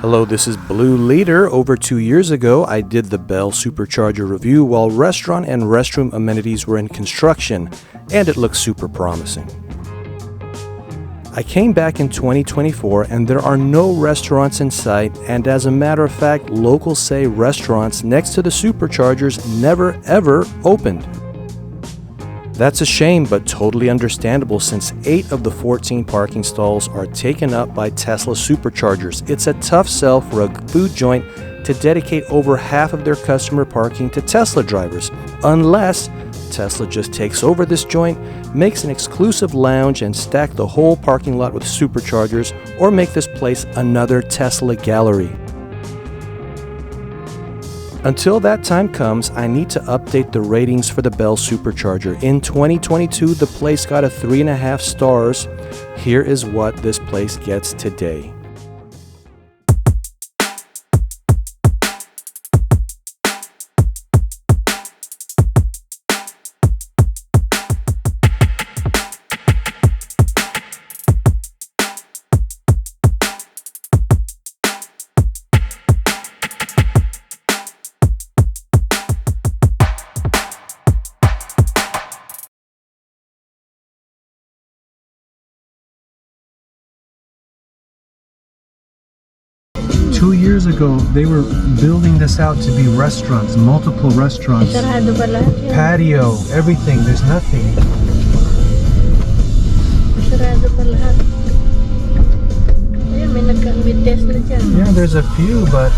Hello, this is Blue Leader. Over 2 years ago, I did the Bell Supercharger review while restaurant and restroom amenities were in construction, and it looks super promising. I came back in 2024 and there are no restaurants in sight, and as a matter of fact, locals say restaurants next to the Superchargers never ever opened. That's a shame, but totally understandable since 8 of the 14 parking stalls are taken up by Tesla Superchargers. It's a tough sell for a food joint to dedicate over half of their customer parking to Tesla drivers, unless Tesla just takes over this joint, makes an exclusive lounge and stack the whole parking lot with Superchargers, or make this place another Tesla gallery. Until that time comes, I need to update the ratings for the Bell Supercharger. In 2022, the place got a 3.5 stars. Here is what this place gets today. Two years ago, they were building this out to be restaurants, multiple restaurants, patio, everything. There's nothing. Yeah, there's a few, but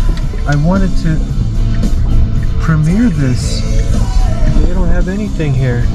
I wanted to premiere this. They don't have anything here.